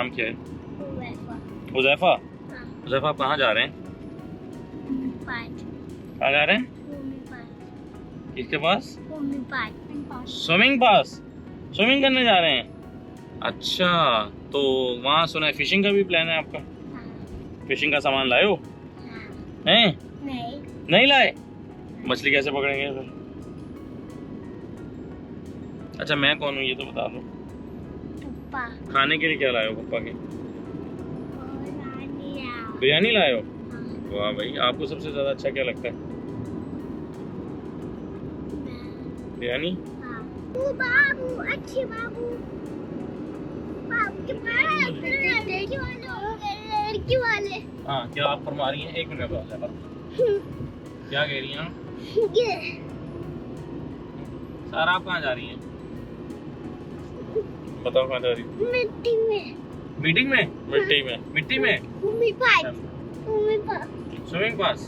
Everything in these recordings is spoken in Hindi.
नाम क्या है? हुज़ैफा। हाँ। हुज़ैफा आप कहाँ जा रहे हैं? कहाँ जा रहे हैं? किसके पास? स्विमिंग पास। स्विमिंग करने जा रहे हैं? अच्छा, तो वहाँ सुना है फिशिंग का भी प्लान है आपका? फिशिंग का सामान लाए हो? हैं? नहीं लाए? मछली कैसे पकड़ेंगे फिर? अच्छा, मैं कौन हूँ ये तो बता दो। खाने के लिए क्या लाए हो पप्पा के? बिरयानी लाए हो? वाह भाई, आपको सबसे ज्यादा अच्छा क्या लगता है? बिरयानी? बाबू अच्छे बाबू लड़की वाले। हाँ, क्या आप फरमा रही हैं? एक मिनट में क्या कह रही हैं आप? सारा आप कहाँ जा रही हैं? बताओ कहाँ जा रही हैं? मिट्टी में। मीटिंग में? मिट्टी में? मिट्टी में? स्विमिंग पास।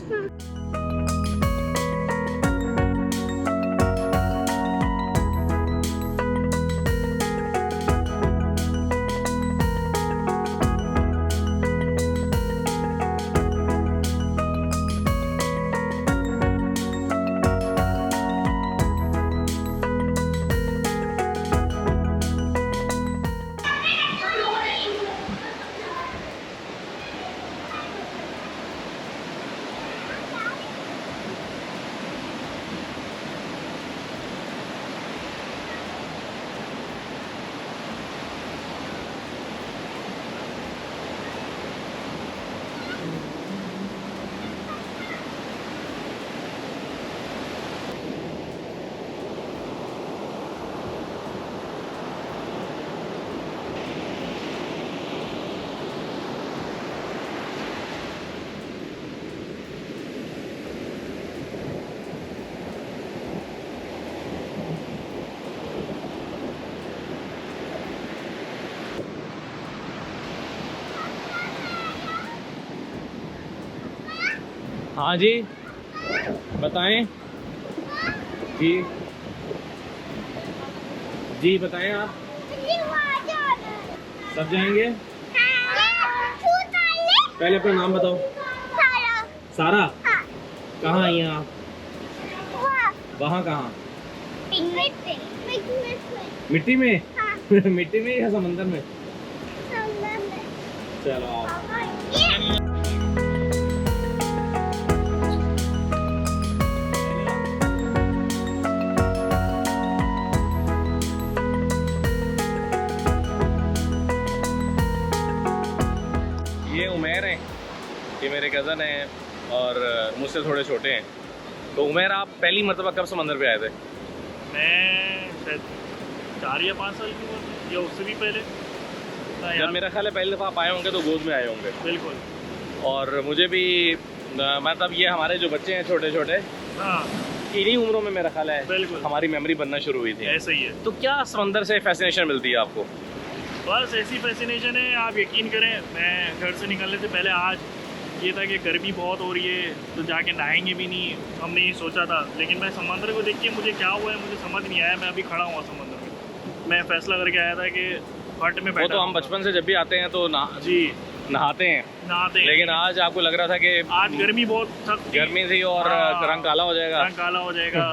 हाँ जी, बताएं जी। जी बताएं आप। सब जाएंगे? पहले अपना नाम बताओ। सारा। कहाँ आई हैं आप? वहाँ कहाँ? मिट्टी में? मिट्टी में या समंदर में? चलो आओ। ये उमेर हैं, ये मेरे कज़न हैं और मुझसे थोड़े छोटे हैं। तो उमेर, आप पहली मरतबा कब समंदर पे आए थे? मैं शायद 4 या 5 साल की उम्र या उससे भी पहले। जब मेरा ख्याल है पहली दफ़ा आप आए होंगे तो गोद में आए होंगे। बिल्कुल। और मुझे भी मतलब ये हमारे जो बच्चे हैं छोटे छोटे, हाँ इन्हीं उम्रों में मेरा ख्याल है बिल्कुल हमारी मेमोरी बनना शुरू हुई थी। ऐसा ही है। तो क्या समंदर से फैसिनेशन मिलती है आपको? बस ऐसी फैसिनेशन है, आप यकीन करें मैं घर से निकलने से पहले आज ये था कि गर्मी बहुत हो रही है तो जाके नहाएंगे भी नहीं, हमने ये सोचा था। लेकिन मैं समंदर को देख के मुझे क्या हुआ है मुझे समझ नहीं आया। मैं अभी खड़ा हुआ समंदर में, मैं फैसला करके आया था कि हट में वो बैठा। तो हम बचपन से जब भी आते हैं तो जी नहाते हैं, लेकिन आज आपको लग रहा था कि आज गर्मी बहुत सख्त गर्मी थी और रंग काला हो जाएगा। रंग काला हो जाएगा,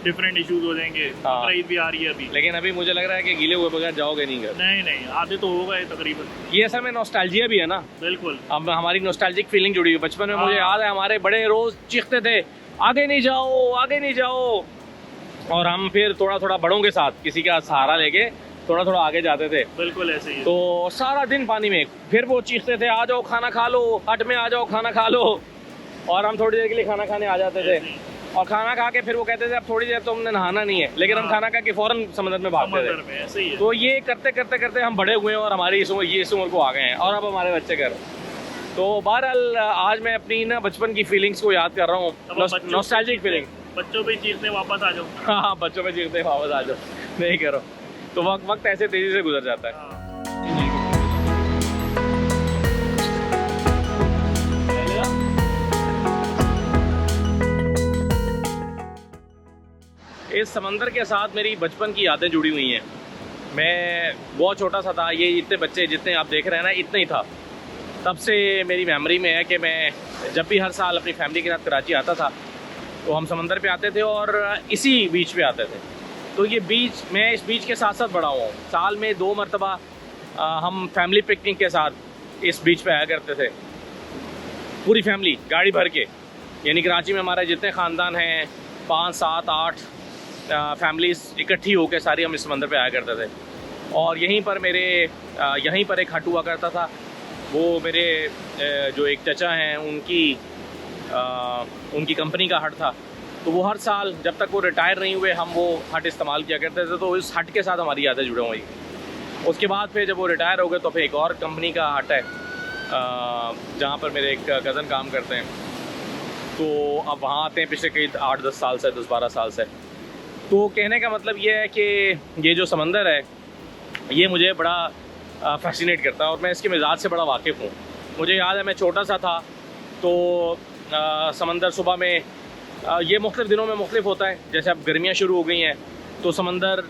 डिफरेंट इश्यूज हो जाएंगे। बकरा ईद भी आ रही है अभी, लेकिन अभी मुझे लग रहा है कि गीले हुए बगैर जाओगे नहीं घर। नहीं आधे तो होगा ये तकरीबन। ये असल में नॉस्टैल्जिया भी है ना। बिल्कुल, अब हमारी नॉस्टैल्जिक फीलिंग जुड़ी हुई। बचपन में मुझे याद है हमारे बड़े रोज चीखते थे आगे नहीं जाओ आगे नहीं जाओ, और हम फिर थोड़ा थोड़ा बड़ों के साथ किसी का सहारा लेके थोड़ा थोड़ा आगे जाते थे। बिल्कुल ऐसे ही है। तो सारा दिन पानी में, फिर वो चीखते थे आ जाओ खाना खा लो, हट में आ जाओ खाना खा लो, और हम थोड़ी देर के लिए खाना खाने आ जाते थे। और खाना खा के फिर वो कहते थे अब थोड़ी देर तो हमने नहाना नहीं है, लेकिन हम खाना खा के फौरन समंदर में भागते थे। ऐसे ही है। तो ये करते करते करते हम बड़े हुए हैं और हमारी इस उम्र को आ गए हैं, और अब हमारे बच्चे कर। तो बहरहाल आज मैं अपनी ना बचपन की फीलिंग्स को याद कर रहा हूँ, नॉस्टैल्जिक फीलिंग। बच्चों पे चीखने वापस आ जाओ। हाँ, बच्चों पे चीखते वापस आ जाओ, नहीं करो। तो वक्त ऐसे तेजी से गुजर जाता है। इस समंदर के साथ मेरी बचपन की यादें जुड़ी हुई हैं। मैं बहुत छोटा सा था, ये इतने बच्चे जितने आप देख रहे हैं ना इतने ही था। तब से मेरी मेमोरी में है कि मैं जब भी हर साल अपनी फैमिली के साथ कराची आता था तो हम समंदर पे आते थे और इसी बीच पे आते थे। तो ये बीच, मैं इस बीच के साथ साथ बड़ा हुआ हूँ। साल में 2 मरतबा हम फैमिली पिकनिक के साथ इस बीच पे आया करते थे, पूरी फैमिली गाड़ी भर के। यानी कराची में हमारे जितने ख़ानदान हैं 5, 7, 8 फैमिलीज़ इकट्ठी होकर सारी हम इस समंदर पे आया करते थे। और यहीं पर एक हट हुआ करता था। वो मेरे जो एक चचा हैं उनकी कंपनी का हट था। तो वो हर साल जब तक वो रिटायर नहीं हुए हम वो हट इस्तेमाल किया करते थे। तो इस हट के साथ हमारी यादें जुड़े हुई। उसके बाद फिर जब वो रिटायर हो गए तो फिर एक और कंपनी का हट है जहाँ पर मेरे एक कज़न काम करते हैं। तो अब वहाँ आते हैं पिछले कई 8-10 साल से, 10-12 साल से। तो कहने का मतलब ये है कि ये जो समंदर है ये मुझे बड़ा फैसिनेट करता है और मैं इसके मिजाज से बड़ा वाकिफ़ हूँ। मुझे याद है मैं छोटा सा था तो समंदर सुबह में ये मुख्तलिफ़ दिनों में मुख्तलिफ होता है। जैसे अब गर्मियाँ शुरू हो गई हैं तो समंदर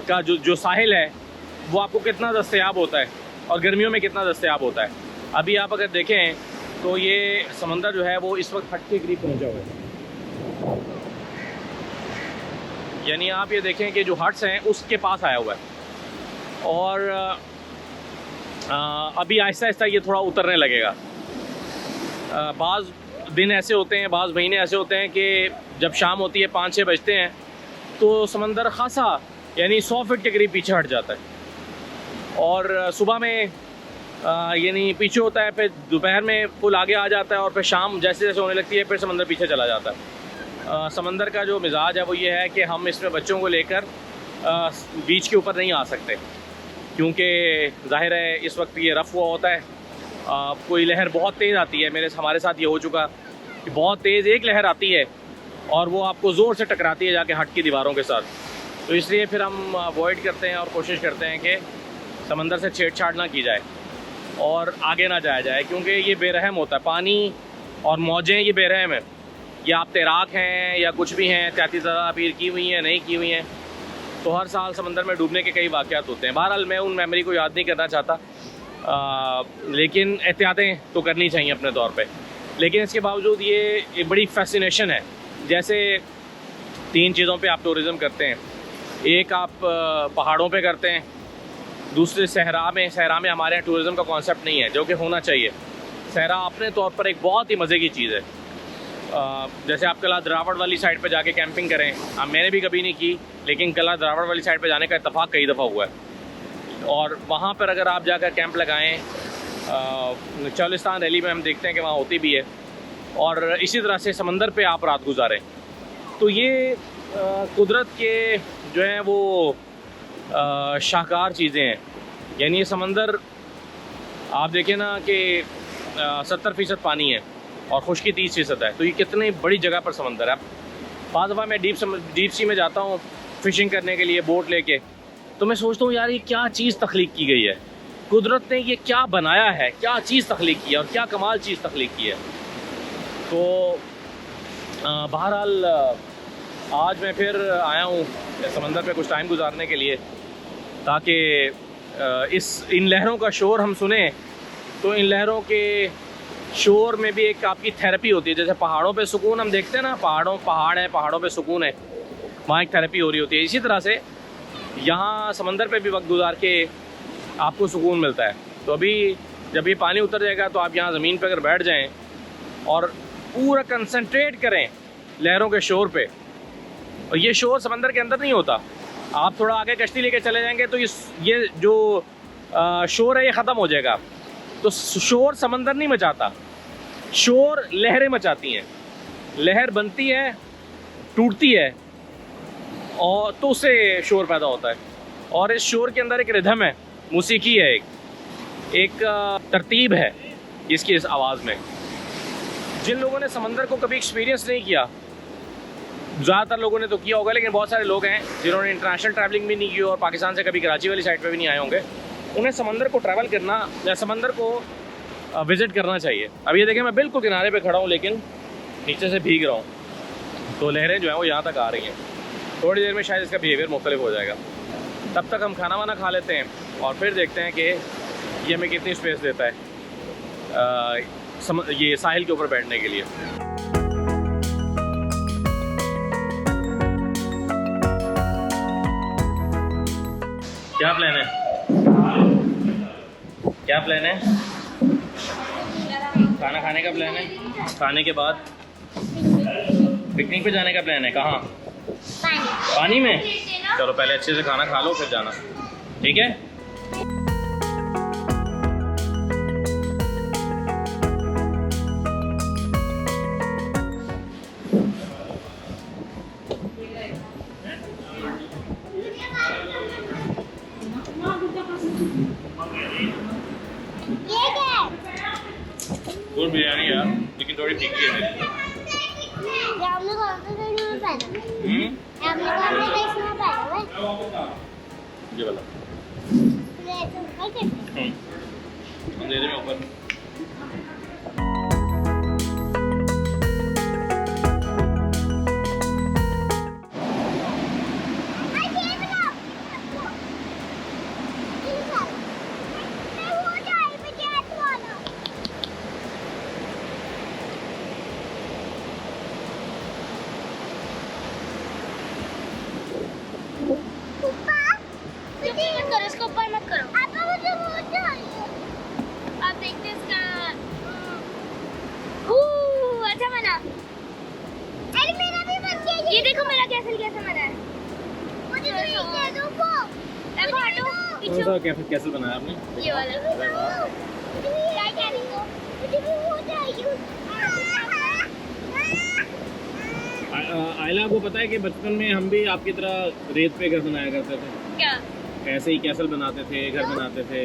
का जो साहिल है वो आपको कितना दस्तयाब होता है और गर्मियों में कितना दस्तयाब होता है। अभी आप अगर देखें तो ये समंदर जो है वो इस वक्त हट के करीब पहुँचा हुआ है। यानी आप ये देखें कि जो हट्स हैं उसके पास आया हुआ है और अभी आहिस्ता आहिस्ता ये थोड़ा उतरने लगेगा। बाज़ दिन ऐसे होते हैं, बाज़ महीने ऐसे होते हैं कि जब शाम होती है 5-6 बजते हैं तो समंदर खासा यानी 100 फीट के करीब पीछे हट जाता है। और सुबह में यानी पीछे होता है, फिर दोपहर में फुल आगे आ जाता है और फिर शाम जैसे जैसे होने लगती है फिर समंदर पीछे चला जाता है। समंदर का जो मिजाज है वो ये है कि हम इसमें बच्चों को लेकर बीच के ऊपर नहीं आ सकते क्योंकि ज़ाहिर है इस वक्त ये रफ़ हुआ होता है। कोई लहर बहुत तेज़ आती है, हमारे साथ ये हो चुका कि बहुत तेज़ एक लहर आती है और वो आपको ज़ोर से टकराती है जाके हट की दीवारों के साथ। तो इसलिए फिर हम अवॉइड करते हैं और कोशिश करते हैं कि समंदर से छेड़छाड़ ना की जाए और आगे ना जाया जाए क्योंकि ये बेरहम होता है। पानी और मौजें ये बेरहम है। ये आप तैराक हैं या कुछ भी हैं, एहतियाती तदाबीर की हुई हैं नहीं की हुई हैं, तो हर साल समंदर में डूबने के कई वाक़यात होते हैं। बहरहाल मैं उन मेमोरी को याद नहीं करना चाहता, लेकिन एहतियातें तो करनी चाहिए अपने तौर पे। लेकिन इसके बावजूद ये एक बड़ी फैसिनेशन है। जैसे 3 चीज़ों पे आप टूरिज़म करते हैं। एक आप पहाड़ों पे करते हैं, दूसरे सहरा में हमारे यहाँ टूरिज़म का कॉन्सेप्ट नहीं है जो कि होना चाहिए। सहरा अपने तौर पर एक बहुत ही मज़े की चीज़ है। जैसे आप कला द्रावड़ वाली साइड पे जाके कैंपिंग करें, मैंने भी कभी नहीं की, लेकिन कला द्रावड़ वाली साइड पे जाने का इत्तेफाक कई दफ़ा हुआ है। और वहाँ पर अगर आप जाकर कैंप लगाएं, चौलिस्तान रैली में हम देखते हैं कि वहाँ होती भी है, और इसी तरह से समंदर पे आप रात गुजारें, तो ये कुदरत के जो हैं वो शाहकार चीज़ें हैं। यानी ये समंदर आप देखें ना कि 70% पानी है और खुश्की 30% है, तो ये कितनी बड़ी जगह पर समंदर है। बाद दफ़ा मैं डीप सी में जाता हूँ फ़िशिंग करने के लिए बोट लेके, तो मैं सोचता हूँ यार ये क्या चीज़ तख्लीक की गई है, कुदरत ने ये क्या बनाया है, क्या चीज़ तख्लीक की है और क्या कमाल चीज़ तख्लीक की है। तो बहरहाल आज मैं फिर आया हूँ समंदर पे कुछ टाइम गुजारने के लिए, ताकि इन लहरों का शोर हम सुने, तो इन लहरों के शोर में भी एक आपकी थेरेपी होती है। जैसे पहाड़ों पे सुकून हम देखते हैं ना, पहाड़ है, पहाड़ों पे सुकून है, वहाँ एक थेरेपी हो रही होती है। इसी तरह से यहाँ समंदर पे भी वक्त गुजार के आपको सुकून मिलता है। तो अभी जब ये पानी उतर जाएगा तो आप यहाँ ज़मीन पे अगर बैठ जाएं और पूरा कंसंट्रेट करें लहरों के शोर पे, और ये शोर समंदर के अंदर नहीं होता, आप थोड़ा आगे कश्ती लेके चले जाएंगे तो ये जो शोर है ये ख़त्म हो जाएगा। तो शोर समंदर नहीं मचाता, शोर लहरें मचाती हैं। लहर बनती है, टूटती है, और तो उससे शोर पैदा होता है। और इस शोर के अंदर एक रिदम है, मौसीकी है, एक तरतीब है इसकी इस आवाज़ में। जिन लोगों ने समंदर को कभी एक्सपीरियंस नहीं किया, ज़्यादातर लोगों ने तो किया होगा, लेकिन बहुत सारे लोग हैं जिन्होंने इंटरनेशनल ट्रैवलिंग भी नहीं की और पाकिस्तान से कभी कराची वाली साइड पे भी नहीं आए होंगे, उन्हें समंदर को ट्रैवल करना या समंदर को विज़िट करना चाहिए। अब ये देखें मैं बिल्कुल किनारे पे खड़ा हूँ लेकिन नीचे से भीग रहा हूँ, तो लहरें जो हैं वो यहाँ तक आ रही हैं। थोड़ी देर में शायद इसका बिहेवियर मुख्तलिफ हो जाएगा। तब तक हम खाना वाना खा लेते हैं और फिर देखते हैं कि ये हमें कितनी स्पेस देता है ये साहिल के ऊपर बैठने के लिए। क्या प्लान है? क्या प्लान है? खाना खाने का प्लान है। खाने के बाद पिकनिक पे जाने का प्लान है। कहाँ? पानी में। चलो पहले अच्छे से खाना खा लो फिर जाना, ठीक है? गुड बिरयानी यार, लेकिन थोड़ी तीखी है। आपने कौन सा देश में पहना? आपने कौन सा देश में पहना है? ये वाला। अंधेरे में ऊपर। इसको ऊपर मत करो। आप देखते हैं इसका। अच्छा बना। अरे मेरा भी बन गया। ये देखो मेरा कैसे बना है। मुझे तो ये दे दो को। देखो हटो पीछे। कौन सा कैसे बनाया आपने? ये वाला। क्या करेंगे? मुझे भी हो जाएगी। आयला को पता है कि बचपन में हम भी आपकी तरह रेत पे घर बनाया करते थे। क्या? ऐसे ही कैसल बनाते थे, घर बनाते थे।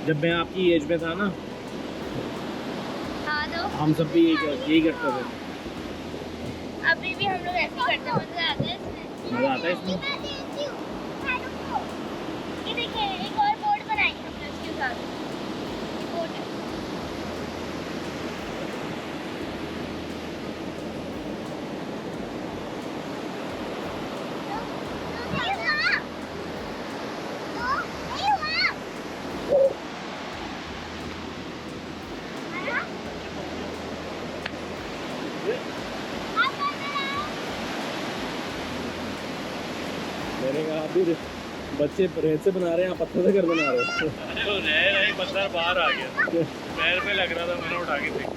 जब मैं आपकी एज में था ना, हाँ तो हम सब भी यही करते थे। अभी भी हम लोग ऐसे करते हैं। मजा आता है इसमें। मजा आता है इसमें। ये देखिए एक और बोर्ड बनाएंगे हम लोग इसके साथ। बोर्ड मैंने कहा आप भी बच्चे रेत से बना रहे हैं, आप पत्थर से घर बना रहे हो। अरे वो रह पत्थर बाहर आ गया, पैर पे लग रहा था, मैंने उठा के देखा।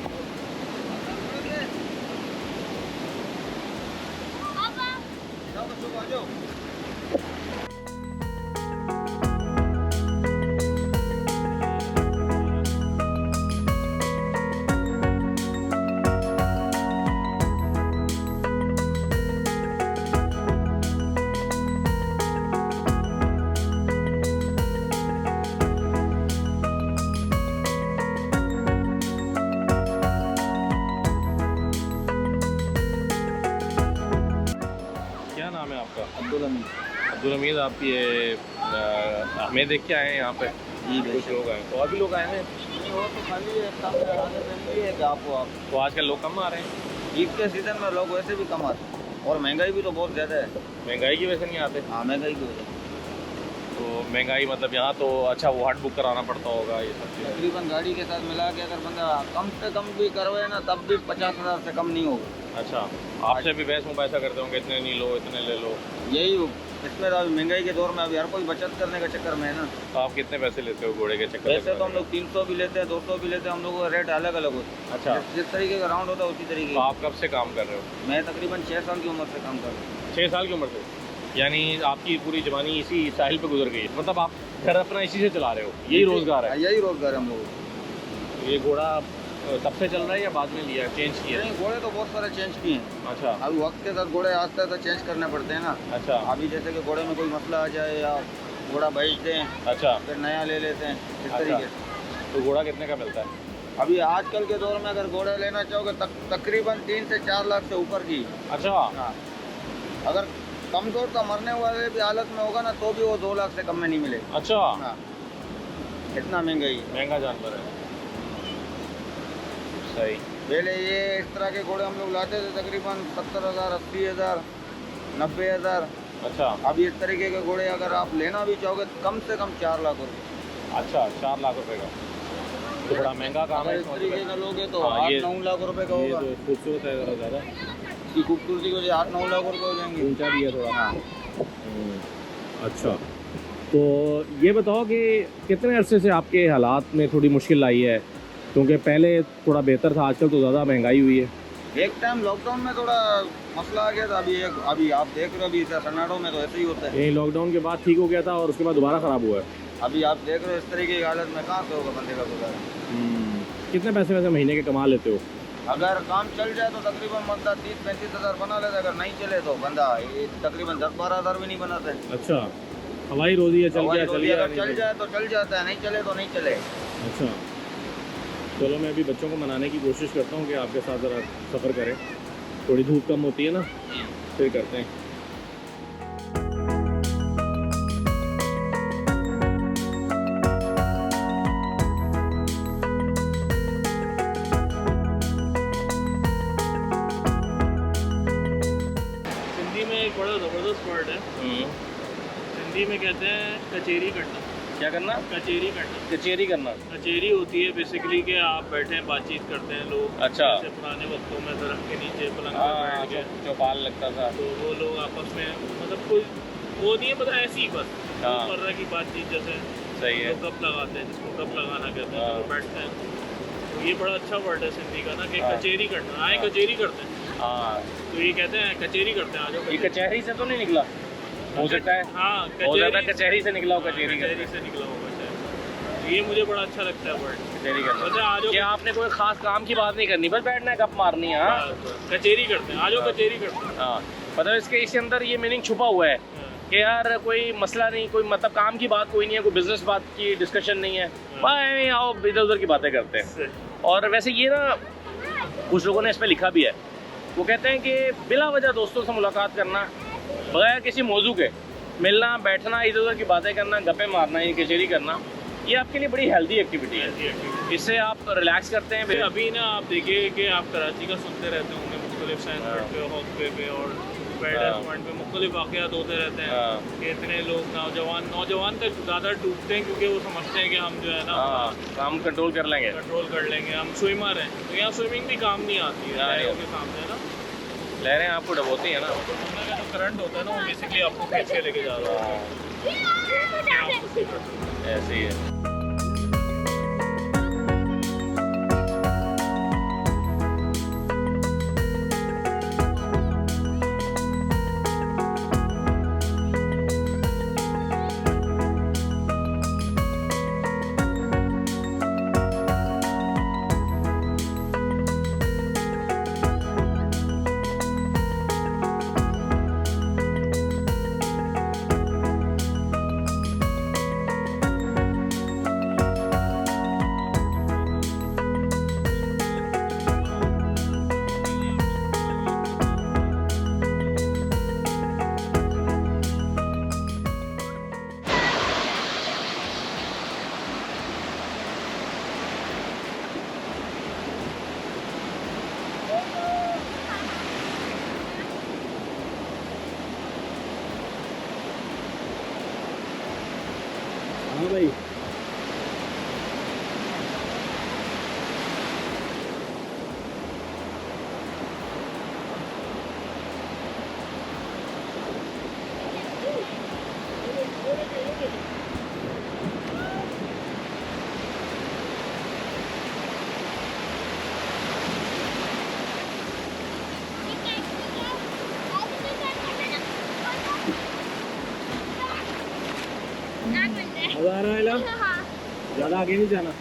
अब्दुल हमीद, आप ये हमें देख के आए हैं यहाँ पे? जी कुछ लोग आए तो और भी लोग आए हैं। वो तो खाली है, है कि आपको आप तो आजकल लोग कम आ रहे हैं। ईद के सीजन में लोग वैसे भी कम आते हैं और महंगाई भी तो बहुत ज़्यादा है। महंगाई की वजह से नहीं आते? हाँ, महंगाई की वजह से। तो महंगाई मतलब यहाँ तो अच्छा वो हट बुक कराना पड़ता होगा ये सब चीज़ें। तकरीबन गाड़ी के साथ मिला के अगर बंदा कम से कम भी करवाए ना तब भी 50,000 से कम नहीं होगा। अच्छा, आपसे भी बहस मुबासा करते होंगे, इतने नहीं लो इतने ले लो। यही इसमें तो अभी महंगाई के दौर में अभी हर कोई बचत करने का चक्कर में है ना। तो आप कितने पैसे लेते हो घोड़े के चक्कर में? वैसे तो हम लोग 300 भी लेते हैं, 200 भी लेते हैं, हम लोग का रेट अलग अलग होता है। अच्छा, जिस तरीके का राउंड होता है उसी तरीके तो का। आप कब से काम कर रहे हो? मैं तकरीबन 6 साल की उम्र से काम कर रहा हूँ। 6 साल की उम्र से? यानी आपकी पूरी जवानी इसी साहिल पे गुजर गई है, मतलब आप घर अपना इसी से चला रहे हो, यही रोजगार है? यही रोजगार है हम लोग। ये घोड़ा तब से चल रहा है या बाद में लिया, चेंज किया? नहीं, घोड़े तो बहुत सारे चेंज किए हैं। अच्छा, अभी वक्त के साथ घोड़े आस्ते आस्ते चेंज करने पड़ते हैं ना। अच्छा अभी जैसे कि घोड़े में कोई मसला आ जाए या घोड़ा बेच दें, अच्छा, फिर नया ले लेते हैं, इस अच्छा। तरीके से। तो घोड़ा कितने का मिलता है? अभी आजकल के दौर में अगर घोड़ा लेना चाहोगे तकरीबन 3 से 4 लाख से ऊपर की। अच्छा, हाँ, अगर कमजोर का मरने वाले भी हालत में होगा ना तो भी वो 2 लाख से कम में नहीं मिलेगा। अच्छा, हाँ, इतना महंगाई है। महंगा जानवर है। सही। पहले ये इस तरह के घोड़े हम लोग लाते थे तकरीबन 70,000, 80,000, 90,000, अच्छा अब इस तरीके के घोड़े अगर आप लेना भी चाहोगे तो कम से कम 4 लाख रुपए। अच्छा 4 लाख रुपए का, तो बड़ा महंगा काम है। अगर इस तरीके का लोगे तो हाँ, ये- 8-9 लाख रुपए का ये होगा। तो खूबसूरत है ज़रा ज़्यादा, इसकी खूबसूरती को 8-9 लाख रुपए हो जाएंगे। ऊंचा भी है थोड़ा। हाँ। अच्छा, तो ये बताओ कि कितने अरसे से आपके हालात में थोड़ी मुश्किल आई है, क्योंकि पहले थोड़ा बेहतर था, आजकल तो ज़्यादा महंगाई हुई है। एक टाइम लॉकडाउन में थोड़ा मसला आ गया था। अभी आप देख रहे हो, अभी तमिलनाडु में तो ऐसे ही होता है। यही लॉकडाउन के बाद ठीक हो गया था और उसके बाद दोबारा ख़राब हुआ है। अभी आप देख रहे हो इस तरीके की हालत में कहाँ से होगा बंदे का गुजारा। कितने पैसे वैसे महीने के कमा लेते हो? अगर काम चल जाए तो तकरीबन बंदा 30-35 हज़ार बना लेता है। अगर नहीं चले तो बंदा ये तकरीबन 10-12 हज़ार भी नहीं बनाते। अच्छा, हवाई रोजी है, चल हवाई गया रोटी चल अगर चल जाए तो चल जाता है, नहीं चले तो नहीं चले। अच्छा, चलो मैं अभी बच्चों को मनाने की कोशिश करता हूँ कि आपके साथ ज़रा सफ़र करें, थोड़ी धूप कम होती है ना, फिर करते हैं। सिंधी में एक बड़ा ज़बरदस्त वर्ड है, हिंदी में कहते हैं कचेरी करना। क्या करना? कचेरी करना। कचेरी करना। कचेरी होती है बेसिकली कि आप बैठे हैं, बातचीत करते हैं लोग। अच्छा। जैसे पुराने वक्तों में दरख्त के नीचे पलंग पर बैठ के चौपाल लगता था। तो वो लोग आपस में मतलब कोई वो नहीं है, मतलब ऐसी ही बस हाँ। रोज़मर्रा की बातचीत जैसे सही है। लोग गप लगाते हैं, जिसको गप लगाना कहते हैं, हाँ। तो बैठते हैं। तो ये बड़ा अच्छा वर्ड है सिंधी का ना कि हाँ। कचेरी करना। आए हाँ। कचेरी करते हैं, हाँ, तो ये कहते हैं कचेरी करते हैं, आ जाओ ये कचेरी। कचहरी से तो नहीं निकला? हो सकता है, हाँ, हो सकता है कचहरी से निकला हो। हाँ, कचहरी कचहरी से निकला होगा शायद। ये मुझे बड़ा अच्छा लगता है वर्ड। कचहरी करना। वैसे आ जाओ कि आपने कोई खास काम की बात नहीं करनी, बस बैठना है, गप मारनी है। हाँ, कचेरी करते हैं, आ जाओ हाँ। कचेरी करते हैं। हाँ, मतलब इसके अंदर ये मीनिंग छुपा हुआ है हाँ, कि यार कोई मसला नहीं, कोई मतलब काम की बात कोई नहीं है, कोई बिजनेस बात की डिस्कशन नहीं है, भाई आओ इधर उधर की बातें करते हैं। सही। और वैसे ये ना कुछ लोगों ने इस पर लिखा भी है, वो कहते हैं कि बिला वजह दोस्तों से मुलाकात करना, बगैर किसी मौजू के मिलना बैठना, इधर उधर की बातें करना, गप्पे मारना, ये कचेरी करना, ये आपके लिए बड़ी हेल्दी एक्टिविटी है। इससे आप रिलैक्स करते हैं। फिर अभी ना आप देखिए कि आप कराची का सुनते रहते होंगे, मुख्तलिफ साइंस हाँ। पे, हॉकवे पे और हाँ। पैडर्स पॉइंट पे मुख्तलिफ वाक़यात होते रहते हैं हाँ। कि इतने लोग नौजवान तक ज़्यादा डूबते हैं क्योंकि वो समझते हैं कि हम जो है ना हाँ, काम कंट्रोल कर लेंगे। कंट्रोल कर लेंगे, हम स्विमर हैं। तो यहाँ स्विमिंग भी काम नहीं आती है हाँ, लहरों के सामने ना। लहरें आपको डबोती है ना। तो समुद्र का जो करंट होता है ना, वो बेसिकली आपको खींच के लेके जा रहा हाँ, है। ऐसे ही है। हाँ भाई, मजा आ रहा है ना? हाँ। ज़्यादा आगे नहीं जाना।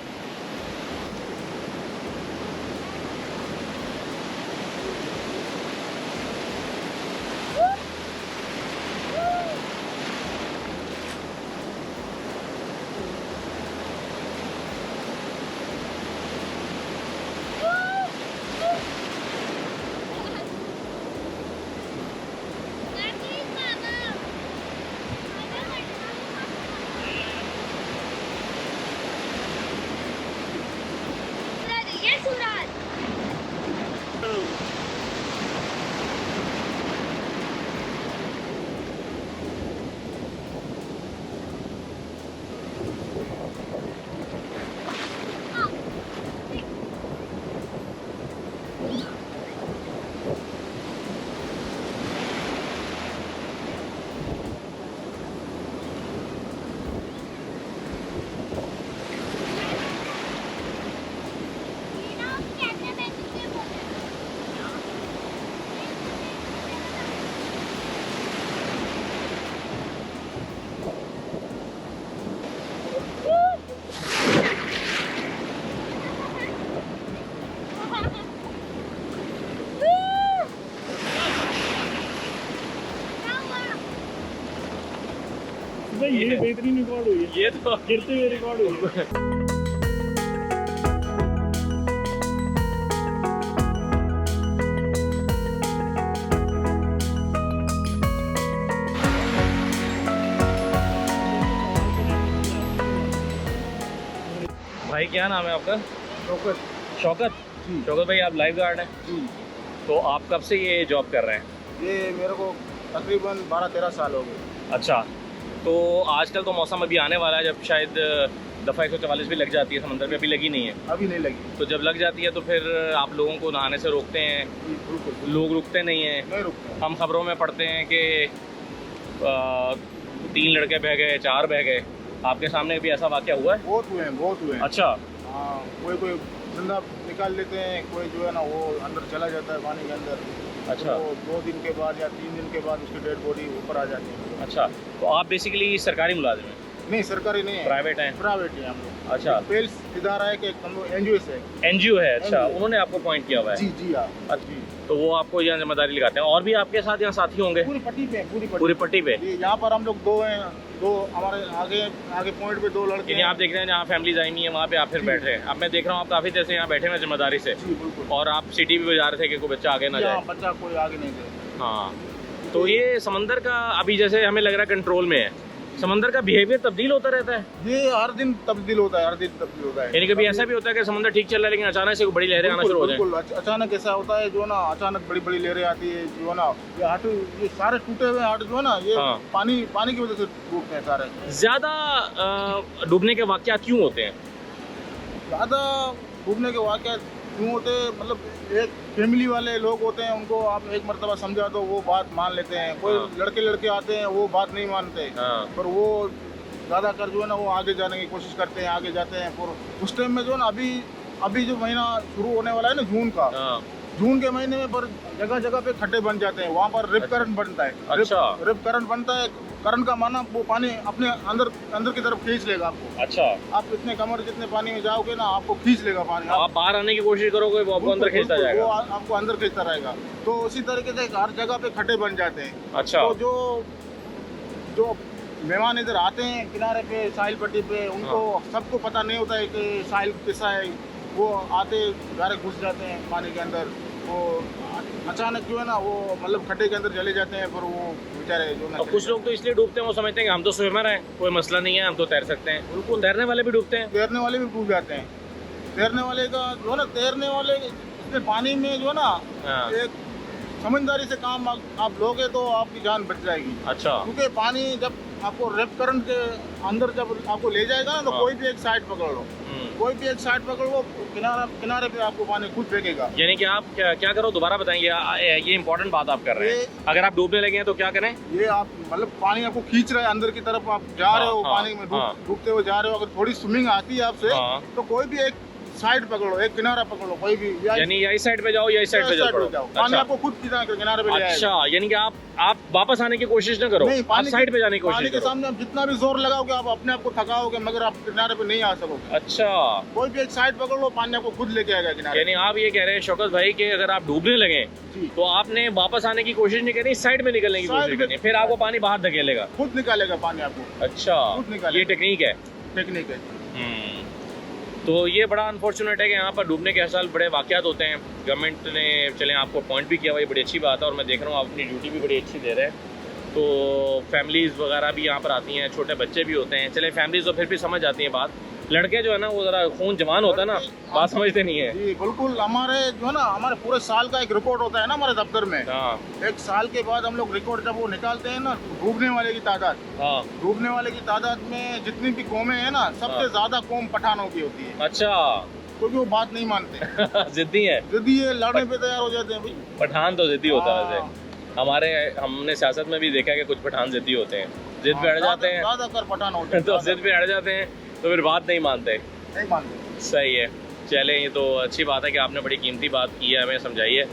भाई ये बेहतरीन रिकॉर्ड हुई है, ये तो गिरते हुए रिकॉर्ड हुई है। भाई क्या नाम है आपका? शौकत शौकत। शौकत भाई आप लाइफ गार्ड हैं? जी। तो आप कब से ये जॉब कर रहे हैं? ये मेरे को तकरीबन 12-13 साल हो गए। अच्छा, तो आजकल तो मौसम अभी आने वाला है जब शायद दफ़ा 144 भी लग जाती है समंदर में, अभी लगी नहीं है। अभी नहीं लगी। तो जब लग जाती है तो फिर आप लोगों को नहाने से रोकते हैं, बिल्कुल लोग रुकते नहीं हैं। नहीं रुकते। हम खबरों में पढ़ते हैं कि 3 लड़के बह गए, 4 बह गए। आपके सामने भी ऐसा वाक़या हुआ है? बहुत हुए हैं। अच्छा। हाँ, कोई जिंदा निकाल लेते हैं, कोई जो है ना वो अंदर चला जाता है पानी के अंदर। अच्छा। तो 2 दिन के बाद या 3 दिन के बाद उसकी डेड बॉडी ऊपर आ जाती है। अच्छा, तो आप बेसिकली सरकारी मुलाजिम हैं? नहीं, सरकारी नहीं है, प्राइवेट हैं? प्राइवेट है हम लोग। अच्छा। पेल्स इदारा है कि हम लोग एनजीओ से। एनजीओ है? अच्छा, NGO। उन्होंने आपको अपॉइंट किया हुआ है? जी हाँ। अच्छा, तो वो आपको यहाँ जिम्मेदारी लगाते हैं। और भी आपके साथ यहाँ साथी होंगे? पूरी पट्टी पे, पूरी पट्टी पे? यहाँ पर हम लोग 2 हैं, 2 हमारे आगे पॉइंट पे 2 लड़के यानी आप देख रहे हैं जहाँ फैमिलीज आई हुई है वहाँ पे आप फिर बैठ रहे हैं। अब मैं देख रहा हूँ आप काफ़ी देर से यहाँ बैठे हुए हैं जिम्मेदारी से, जी बिल्कुल। और आप सिटी भी बजा रहे थे कि कोई बच्चा आगे ना जाए। बच्चा कोई आगे नहीं जाए। हाँ, तो ये समंदर का अभी जैसे हमें लग रहा है कंट्रोल में है, समंदर का बिहेवियर तब्दील होता रहता है? ये हर दिन तब्दील होता है, यानी कभी ऐसा भी होता है कि समंदर ठीक चल रहा है लेकिन अचानक से बड़ी लहरें आना शुरू हो जाए? बिल्कुल, अचानक ऐसा होता है जो ना, अचानक बड़ी लहरें आती है जो ना, ये हाट, ये सारे टूटे हुए हाट जो है ना, ये हाँ। पानी की वजह से टूटते हैं सारे। ज्यादा डूबने के वाकयात क्यों होते हैं? ज़्यादा डूबने के वाक़यात क्यों होते हैं, मतलब एक फैमिली वाले लोग होते हैं, उनको आप एक मरतबा समझा दो वो बात मान लेते हैं। कोई हाँ। लड़के आते हैं वो बात नहीं मानते। हाँ। पर वो ज़्यादातर जो है ना वो आगे जाने की कोशिश करते हैं, आगे जाते हैं। पर उस टाइम में जो है ना, अभी जो महीना शुरू होने वाला है ना जून का, हाँ। जून के महीने में पर जगह पे खड्डे बन जाते हैं, वहाँ पर रिप करंट बनता है। अच्छा। रिप करंट बनता है, करंट का माना वो पानी अपने अंदर की तरफ खींच लेगा आपको। अच्छा। आप इतने कमर जितने पानी में जाओगे ना, आपको खींच लेगा पानी। आप बाहर आने की कोशिश करोगे वो आपको अंदर खींचता वो जाएगा? आपको अंदर खींचता रहेगा। तो उसी तरीके से हर जगह पे खड्डे बन जाते हैं। अच्छा। तो जो मेहमान इधर आते हैं किनारे पे, साहिल पट्टी पे, उनको सबको पता नहीं होता है कि साहिल कैसा है। वो आते डायरेक्ट घुस जाते हैं पानी के अंदर। वो अचानक जो है ना वो मतलब खड्डे के अंदर चले जाते हैं। पर वो बेचारे जो ना, कुछ लोग तो इसलिए डूबते हैं, वो समझते हैं कि हम तो स्विमर हैं, कोई मसला नहीं है, हम तो तैर सकते हैं। बिल्कुल। तैरने वाले भी डूबते हैं? तैरने वाले भी डूब जाते हैं। तैरने वाले का जो है ना, तैरने वाले इसमें पानी में जो है ना, हाँ। एक समझदारी से काम आप लोगे तो आपकी जान बच जाएगी। अच्छा। क्योंकि पानी जब आपको रेप करंट के अंदर जब आपको ले जाएगा ना, तो हाँ। कोई भी एक साइड पकड़ लो, कोई भी एक साइड पकड़ लो, किनारे पे आपको पानी खुद फेंकेगा। यानी कि आप क्या करो, दोबारा बताएंगे? ये इंपॉर्टेंट बात आप कर रहे हैं। अगर आप डूबने लगे हैं तो क्या करें? ये आप मतलब पानी आपको खींच रहा है अंदर की तरफ, आप जा रहे हो, हाँ, पानी में हाँ। डूबते हुए जा रहे हो। अगर थोड़ी स्विमिंग आती है आपसे, हाँ। तो कोई भी एक साइड पकड़ो, एक किनारा पकड़ो, कोई भी। यानी या इस साइड पे जाओ या इस साइड पे जाओ। पानी अच्छा। आपको खुद किनारे पे ले आएगा। अच्छा, यानी कि आप वापस आने की कोशिश न करो, नहीं, आप साइड पे जाने की पानी कोशिश के करो। सामने आप जितना भी जोर लगाओगे आप अपने आप को थकाओगे, मगर आप किनारे पे नहीं आ सकोगे। अच्छा। कोई भी एक साइड पकड़ लो, पानी आपको खुद लेके आएगा किनारे। यानी आप ये कह रहे हैं शौकत भाई कि अगर आप डूबने लगे जी। तो आपने वापस आने की कोशिश नहीं करनी, साइड में निकलने की साइड कोशिश में- करनी, फिर आपको पानी बाहर धकेलेगा। खुद निकालेगा पानी आपको। अच्छा, खुद निकालेगा। ये टेक्निक है। टेक्निक है। तो ये बड़ा अनफॉर्चुनेट है कि यहाँ पर डूबने के हर साल बड़े वाक़यात होते हैं। गवर्नमेंट ने चलें आपको पॉइंट भी किया हुआ, ये बड़ी अच्छी बात है, और मैं देख रहा हूँ आप अपनी ड्यूटी भी बड़ी अच्छी दे रहे हैं। तो फैमिलीज़ वगैरह भी यहाँ पर आती हैं, छोटे बच्चे भी होते हैं। चले फैमिलीज़ तो फिर भी समझ आती हैं बात, लड़के जो है ना वो ज़रा खून जवान होता है ना, बात समझते नहीं है। जी बिल्कुल। हमारे जो है ना, हमारे पूरे साल का एक रिकॉर्ड होता है ना हमारे दफ्तर में। हाँ। एक साल के बाद हम लोग रिकॉर्ड जब वो निकालते हैं ना, डूबने वाले की तादाद, हाँ। डूबने वाले की तादाद में जितनी भी कौमें हैं ना, सबसे ज्यादा कौम पठानों की होती है। अच्छा। क्योंकि वो बात नहीं मानते, जिद्दी है, जिद्दी है, लड़ने पे तैयार हो जाते हैं भाई। पठान तो जिद्दी होता है हाँ। वैसे। हमने सियासत में भी देखा है कि कुछ पठान जिद्दी होते हैं, जिद पे अड़ जाते हैं। ज्यादातर पठान होते हैं, तो जिद पे अड़ जाते हैं तो फिर बात नहीं मानते। नहीं मानते। सही है। चलें, ये तो अच्छी बात है कि आपने बड़ी कीमती बात की है, हमें समझाई है,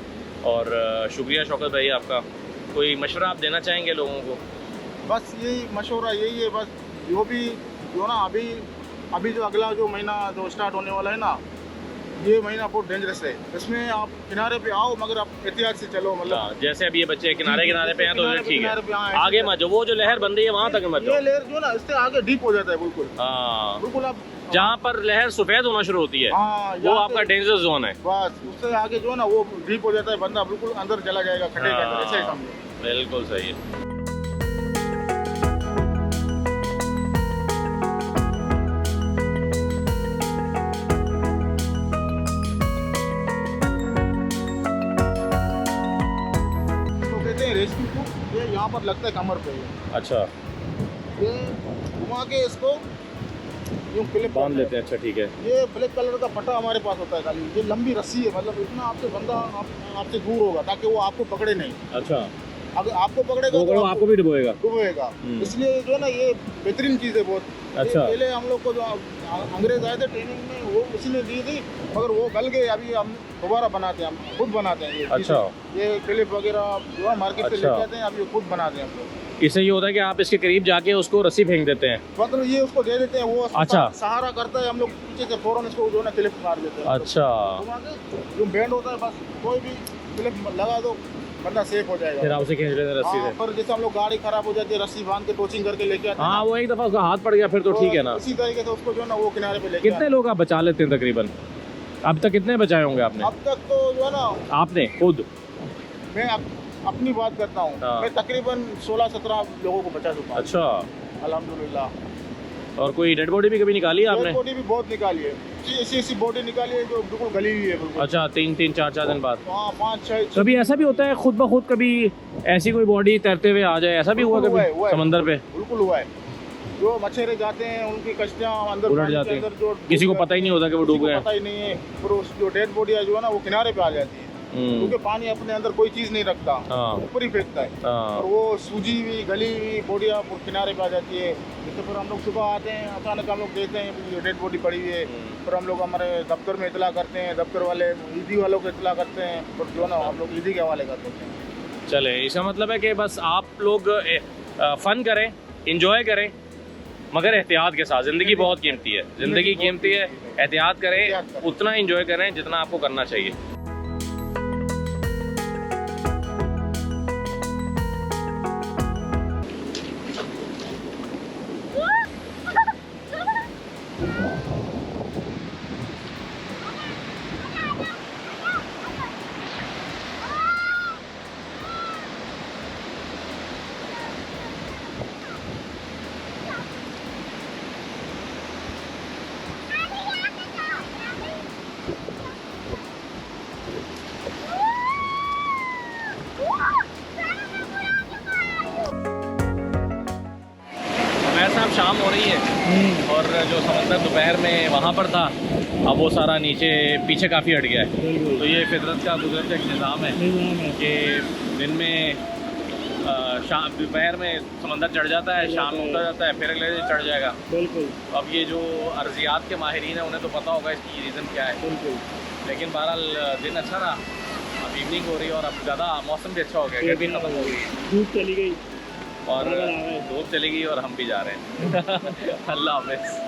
और शुक्रिया शौकत भाई आपका। कोई मशवरा आप देना चाहेंगे लोगों को? बस यही मशवरा यही है, बस जो भी जो ना अभी जो अगला जो महीना जो स्टार्ट होने वाला है ना, ये महीना बहुत डेंजरस है। इसमें आप किनारे पे आओ मगर आप एहतियात से चलो, मतलब हाँ, जैसे अभी ये बच्चे किनारे पे हैं तो किनारे ठीक किनारे पे, हाँ, है, आगे मत जाओ, वो जो लहर बन रही है वहाँ तक मत ये जाओ। लेयर जो ना इससे आगे डीप हो जाता है बिल्कुल। हाँ, बिल्कुल आप जहाँ पर लहर सफेद होना शुरू होती है हाँ, वो यहाँ आपका पे- डेंजर जोन है। बस उससे आगे जो है ना वो डीप हो जाता है, बंदा बिल्कुल अंदर चला जाएगा खड्डे के अंदर, ऐसा ही समझो। बिल्कुल सही है। इसको कहते हैं रेस्क्यू कुक। ये यहाँ पर लगता है कमर पे, अच्छा, ये घुमा के इसको यूँ क्लिप बांध लेते हैं। अच्छा ठीक है। ये ब्लैक कलर का पट्टा हमारे पास होता है खाली, ये लंबी रस्सी है, मतलब इतना आपसे बंदा आपसे दूर होगा ताकि वो आपको पकड़े नहीं। अच्छा, अगर आपको पकड़ेगा वो तो आपको भी डुबोएगा। डुबोएगा। इसलिए जो है ना ये बेहतरीन चीज़ है बहुत। अच्छा। ये पहले हम लोग को जो अंग्रेज आए थे ट्रेनिंग में वो उसी ने दी थी, मगर वो गल गए, अभी हम दोबारा बनाते हैं, हम खुद बनाते हैं ये अच्छा। चीज़ें। ये क्लिप वगैरह जो है मार्केट से अच्छा। लेके आते हैं, अभी खुद बनाते हैं हम लोग। इससे ये होता है कि आप इसके करीब जाके उसको रस्सी फेंक देते हैं। मतलब ये उसको दे देते हैं, वो अच्छा। सहारा करता है, हम लोग पीछे से फौरन इसको जो है ना क्लिप मार देते हैं। अच्छा, घुमा के जो बैंड होता है बस कोई भी क्लिप लगा दो, बंदा सेफ हो जाएगा। फिर आप उसे खींच लेते हैं रस्सी हाँ, से। पर जैसे हम लोग गाड़ी खराब हो जाती है, रस्सी बांध के टोचिंग करके लेके आते हैं हाँ, ना, वो एक दफा उसका हाथ पड़ गया फिर तो ठीक है ना। इसी तरीके से उसको जो है ना वो किनारे पे लेके कितने लोग आप बचा लेते हैं तकरीबन? अब तक कितने बचाए होंगे आपने? अब तक तो जो है ना आपने खुद? मैं अपनी बात करता हूँ, हाँ। मैं तकरीबन 16-17 लोगों को बचा चुका हूँ अच्छा, अल्हम्दुलिल्लाह। और कोई डेड बॉडी भी कभी निकाली है आपने? बॉडी भी बहुत निकाली है, ऐसी बॉडी निकाली है जो बिल्कुल गली हुई है बिल्कुल। अच्छा, 3-4 दिन बाद? हाँ, 5-6 कभी ऐसा भी होता है खुद ब खुद कभी ऐसी कोई बॉडी तैरते हुए आ जाए, ऐसा भी हुआ हुआ है, कभी समंदर पे? बिल्कुल हुआ है। जो मछेरे जाते हैं उनकी कश्तियाँ अंदर उलट पानी के जाते हैं। अंदर जो किसी को पता ही नहीं होता कि वो किसी डूब को गए। पता ही नहीं है, फिर उस जो डेड बॉडी है जो है ना वो किनारे पे आ जाती है, क्योंकि पानी अपने अंदर कोई चीज़ नहीं रखता, हाँ। ऊपर ही फेंकता है, हाँ। और वो सूजी हुई गली हुई बॉडियाँ किनारे पे आ जाती है। जैसे फिर हम लोग सुबह आते हैं, अचानक हम लोग देखते हैं कि डेड बॉडी पड़ी हुई है, फिर हम लोग हमारे दफ्तर में इतला करते हैं, दफ्तर वाले ईदी वालों को इतला करते हैं, फिर जो है ना हम लोग ईदी के हवाले कर देते हैं। चले, इसका मतलब है कि बस आप लोग फन करें, इंजॉय करें, मगर एहतियात के साथ। ज़िंदगी बहुत कीमती है, ज़िंदगी कीमती है, एहतियात करें, उतना इंजॉय करें जितना आपको करना चाहिए। वैसे अब शाम हो रही है और जो समंदर दोपहर में वहाँ पर था, अब वो सारा नीचे पीछे काफ़ी हट गया है। तो ये फितरत का गुजरत एक निज़ाम है कि दिन में शाम दोपहर में समंदर चढ़ जाता है, शाम में उतर जाता है, फिर अगले दिन चढ़ जाएगा। बिल्कुल। अब ये जो अर्जियात के माहिरीन हैं उन्हें तो पता होगा इसकी रीज़न क्या है। बिल्कुल। लेकिन बहरहाल दिन अच्छा रहा, अब इवनिंग हो रही है और अब ज़्यादा मौसम भी अच्छा हो गया, गर्मी खत्म हो गई, धूप चली गई और धूप चली गई और हम भी जा रहे हैं। अल्लाह हाफ़िज़।